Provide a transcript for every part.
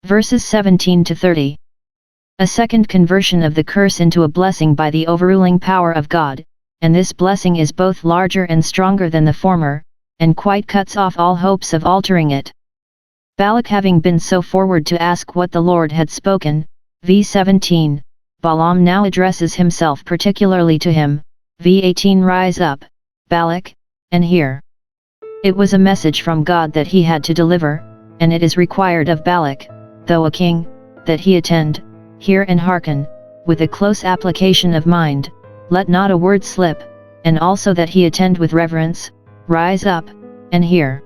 Verses 17 to 30. A second conversion of the curse into a blessing by the overruling power of God, and this blessing is both larger and stronger than the former, and quite cuts off all hopes of altering it. Balak having been so forward to ask what the Lord had spoken, v. 17, Balaam now addresses himself particularly to him, v. 18. Rise up, Balak, and hear. It was a message from God that he had to deliver, and it is required of Balak, though a king, that he attend, hear and hearken, with a close application of mind, let not a word slip, and also that he attend with reverence, rise up, and hear.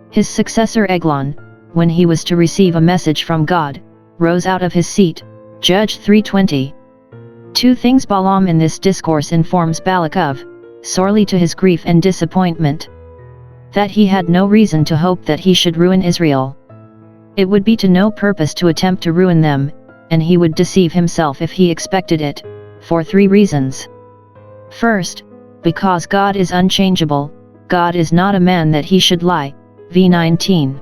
His successor Eglon, when he was to receive a message from God, rose out of his seat, Judge 3:20. Two things Balaam in this discourse informs Balak of, sorely to his grief and disappointment. That he had no reason to hope that he should ruin Israel. It would be to no purpose to attempt to ruin them, and he would deceive himself if he expected it, for three reasons. First, because God is unchangeable, God is not a man that he should lie, v. 19.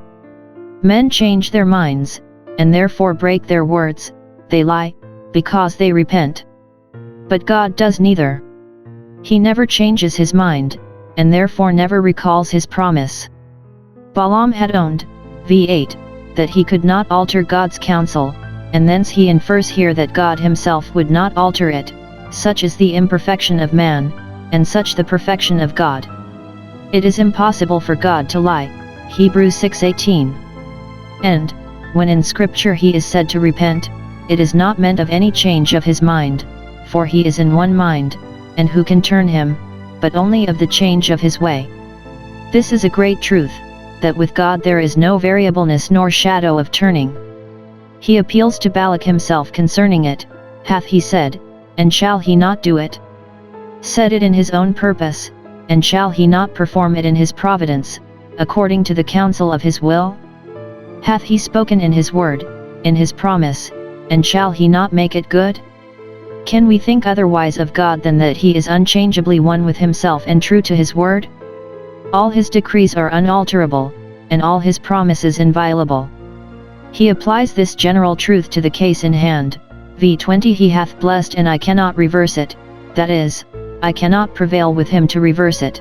Men change their minds, and therefore break their words, they lie, because they repent. But God does neither. He never changes his mind, and therefore never recalls his promise. Balaam had owned, v. 8, that he could not alter God's counsel, and thence he infers here that God himself would not alter it, such is the imperfection of man, and such the perfection of God. It is impossible for God to lie, Hebrews 6:18. And, when in Scripture he is said to repent, it is not meant of any change of his mind, for he is in one mind, and who can turn him, but only of the change of his way. This is a great truth, that with God there is no variableness nor shadow of turning. He appeals to Balak himself concerning it, hath he said, and shall he not do it? Said it in his own purpose, and shall he not perform it in his providence, according to the counsel of his will? Hath he spoken in his word, in his promise, and shall he not make it good? Can we think otherwise of God than that he is unchangeably one with himself and true to his word? All his decrees are unalterable, and all his promises inviolable. He applies this general truth to the case in hand, v. 20. He hath blessed and I cannot reverse it, that is, I cannot prevail with him to reverse it.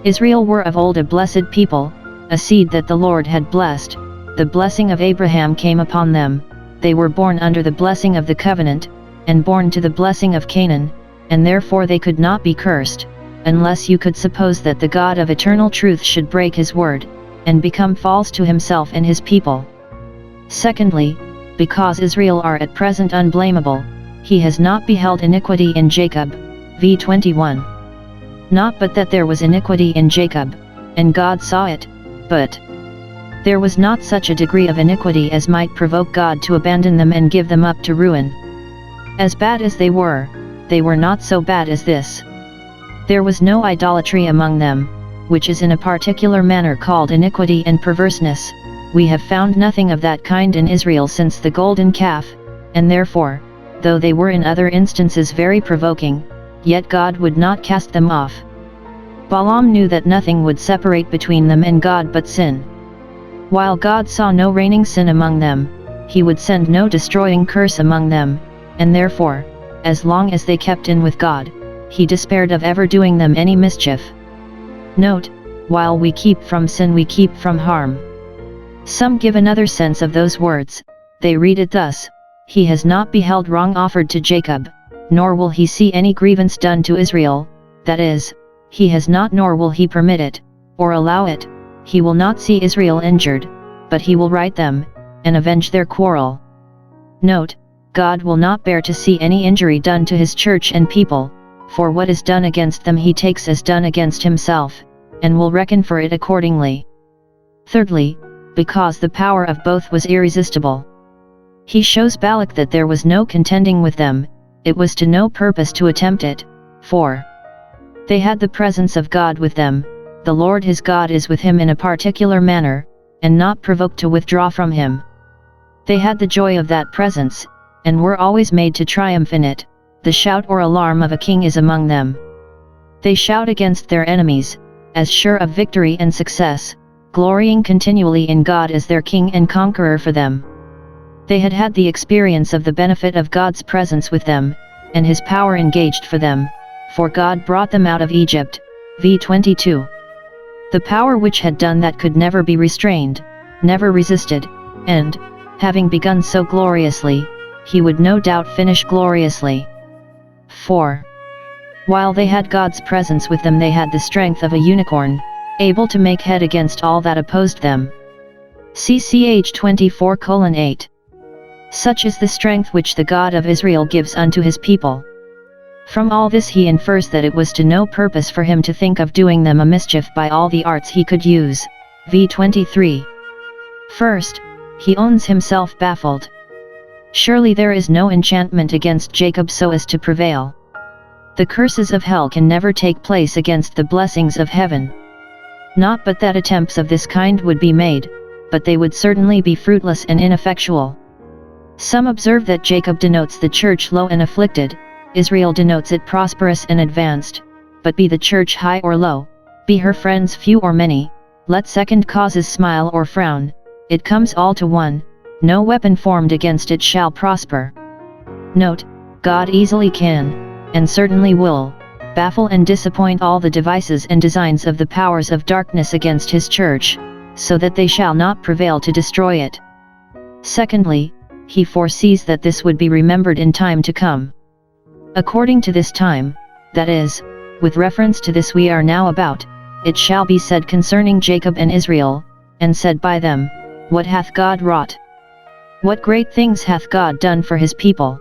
Israel were of old a blessed people, a seed that the Lord had blessed. The blessing of Abraham came upon them, they were born under the blessing of the covenant, and born to the blessing of Canaan, and therefore they could not be cursed, unless you could suppose that the God of eternal truth should break his word, and become false to himself and his people. Secondly, because Israel are at present unblameable, he has not beheld iniquity in Jacob, v. 21. Not but that there was iniquity in Jacob, and God saw it, but there was not such a degree of iniquity as might provoke God to abandon them and give them up to ruin. As bad as they were not so bad as this. There was no idolatry among them, which is in a particular manner called iniquity and perverseness. We have found nothing of that kind in Israel since the golden calf, and therefore, though they were in other instances very provoking, yet God would not cast them off. Balaam knew that nothing would separate between them and God but sin. While God saw no reigning sin among them, he would send no destroying curse among them, and therefore, as long as they kept in with God, he despaired of ever doing them any mischief. Note, while we keep from sin we keep from harm. Some give another sense of those words, they read it thus, he has not beheld wrong offered to Jacob, nor will he see any grievance done to Israel, that is, he has not nor will he permit it, or allow it, he will not see Israel injured, but he will right them, and avenge their quarrel. Note, God will not bear to see any injury done to his church and people, for what is done against them he takes as done against himself, and will reckon for it accordingly. Thirdly, because the power of both was irresistible. He shows Balak that there was no contending with them, it was to no purpose to attempt it, for they had the presence of God with them, the Lord his God is with him in a particular manner, and not provoked to withdraw from him. They had the joy of that presence, and were always made to triumph in it, the shout or alarm of a king is among them. They shout against their enemies, as sure of victory and success, glorying continually in God as their king and conqueror for them. They had had the experience of the benefit of God's presence with them, and his power engaged for them, for God brought them out of Egypt, v. 22. The power which had done that could never be restrained, never resisted, and, having begun so gloriously, he would no doubt finish gloriously. 4. While they had God's presence with them, they had the strength of a unicorn, able to make head against all that opposed them. CCH 24:8. Such is the strength which the God of Israel gives unto his people. From all this he infers that it was to no purpose for him to think of doing them a mischief by all the arts he could use, v. 23. First, he owns himself baffled. Surely there is no enchantment against Jacob so as to prevail. The curses of hell can never take place against the blessings of heaven. Not but that attempts of this kind would be made, but they would certainly be fruitless and ineffectual. Some observe that Jacob denotes the church low and afflicted, Israel denotes it prosperous and advanced, but be the church high or low, be her friends few or many, let second causes smile or frown, it comes all to one, no weapon formed against it shall prosper. Note, God easily can, and certainly will, baffle and disappoint all the devices and designs of the powers of darkness against his church, so that they shall not prevail to destroy it. Secondly, he foresees that this would be remembered in time to come. According to this time, that is, with reference to this we are now about, it shall be said concerning Jacob and Israel, and said by them, what hath God wrought? What great things hath God done for his people?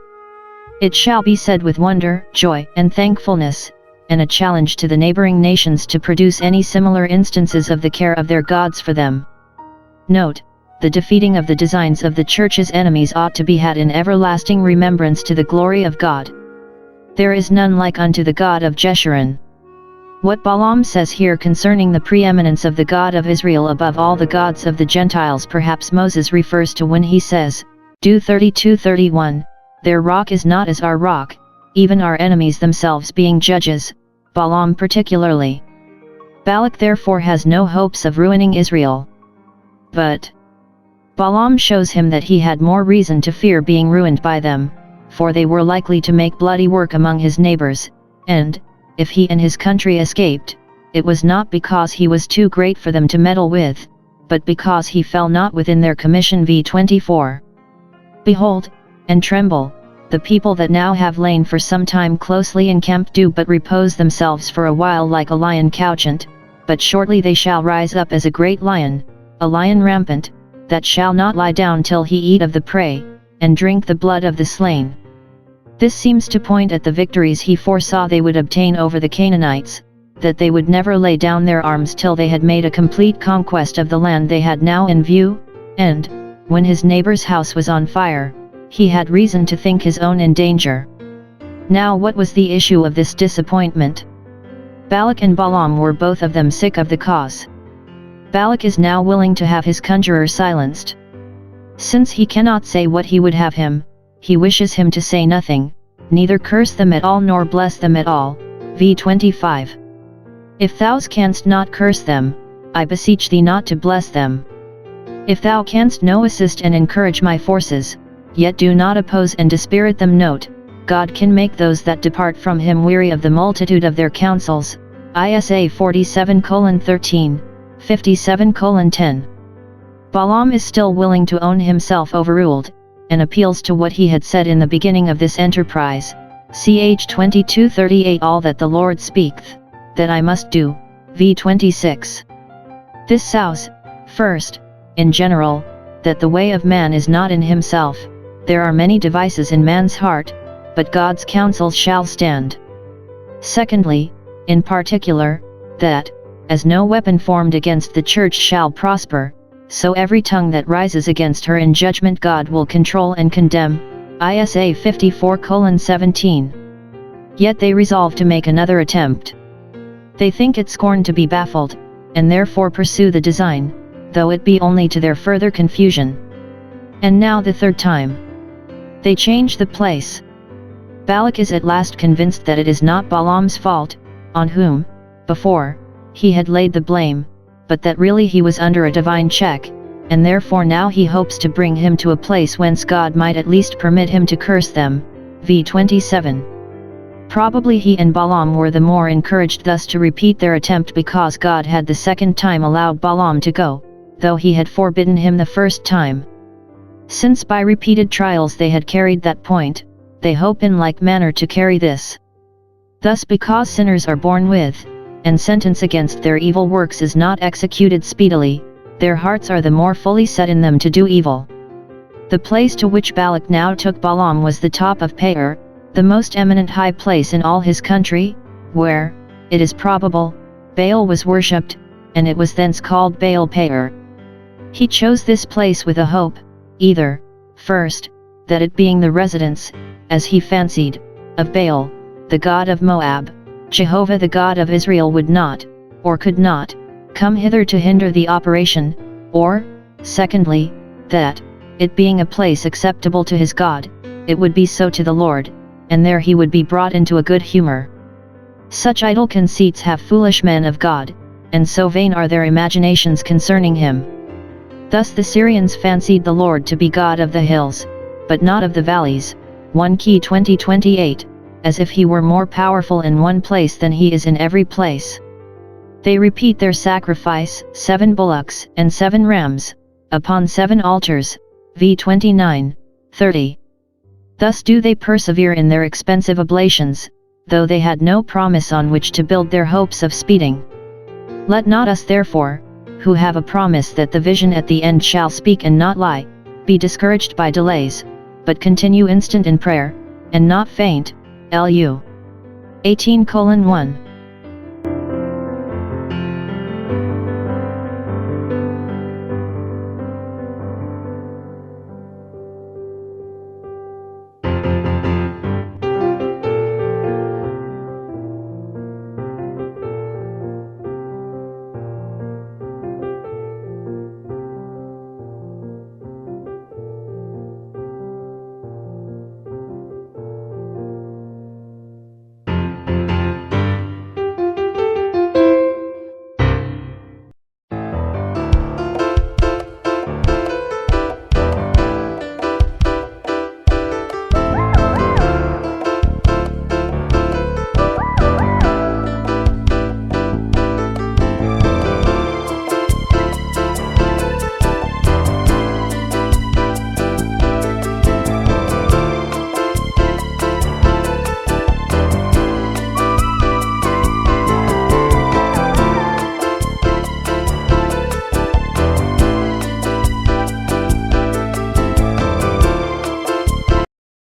It shall be said with wonder, joy, and thankfulness, and a challenge to the neighboring nations to produce any similar instances of the care of their gods for them. Note, the defeating of the designs of the church's enemies ought to be had in everlasting remembrance to the glory of God. There is none like unto the God of Jeshurun. What Balaam says here concerning the preeminence of the God of Israel above all the gods of the Gentiles perhaps Moses refers to when he says, Do 32:31, their rock is not as our rock, even our enemies themselves being judges, Balaam particularly. Balak therefore has no hopes of ruining Israel. But Balaam shows him that he had more reason to fear being ruined by them, for they were likely to make bloody work among his neighbors, and, if he and his country escaped, it was not because he was too great for them to meddle with, but because he fell not within their commission v. 24. Behold, and tremble, the people that now have lain for some time closely encamped do but repose themselves for a while like a lion couchant, but shortly they shall rise up as a great lion, a lion rampant, that shall not lie down till he eat of the prey, and drink the blood of the slain. This seems to point at the victories he foresaw they would obtain over the Canaanites, that they would never lay down their arms till they had made a complete conquest of the land they had now in view, and, when his neighbor's house was on fire, he had reason to think his own in danger. Now what was the issue of this disappointment? Balak and Balaam were both of them sick of the cause. Balak is now willing to have his conjurer silenced. Since he cannot say what he would have him, he wishes him to say nothing, neither curse them at all nor bless them at all, v. 25. If thou canst not curse them, I beseech thee not to bless them. If thou canst no assist and encourage my forces, yet do not oppose and dispirit them. Note, God can make those that depart from him weary of the multitude of their counsels, Isa 47:13, 57:10. Balaam is still willing to own himself overruled, and appeals to what he had said in the beginning of this enterprise, ch. 22:38 all that the Lord speaketh, that I must do, v. 26. This sows, first, in general, that the way of man is not in himself, there are many devices in man's heart, but God's counsels shall stand. Secondly, in particular, that, as no weapon formed against the church shall prosper, so every tongue that rises against her in judgment God will control and condemn, Isa 54:17. Yet they resolve to make another attempt. They think it scorn to be baffled, and therefore pursue the design, though it be only to their further confusion. And now the third time. They change the place. Balak is at last convinced that it is not Balaam's fault, on whom, before, he had laid the blame, but that really he was under a divine check, and therefore now he hopes to bring him to a place whence God might at least permit him to curse them. v. 27. Probably he and Balaam were the more encouraged thus to repeat their attempt because God had the second time allowed Balaam to go, though he had forbidden him the first time. Since by repeated trials they had carried that point, they hope in like manner to carry this. Thus because sinners are born with, and sentence against their evil works is not executed speedily, their hearts are the more fully set in them to do evil. The place to which Balak now took Balaam was the top of Peor, the most eminent high place in all his country, where, it is probable, Baal was worshipped, and it was thence called Baal Peor. He chose this place with a hope, either, first, that it being the residence, as he fancied, of Baal, the god of Moab, Jehovah the God of Israel would not, or could not, come hither to hinder the operation, or, secondly, that, it being a place acceptable to his God, it would be so to the Lord, and there he would be brought into a good humor. Such idle conceits have foolish men of God, and so vain are their imaginations concerning him. Thus the Syrians fancied the Lord to be God of the hills, but not of the valleys, 1 Key 20:28, as if he were more powerful in one place than he is in every place. They repeat their sacrifice, 7 bullocks and 7 rams, upon 7 altars, v. 29:30. Thus do they persevere in their expensive oblations, though they had no promise on which to build their hopes of speeding. Let not us therefore, who have a promise that the vision at the end shall speak and not lie, be discouraged by delays, but continue instant in prayer, and not faint. Lu. 18:1.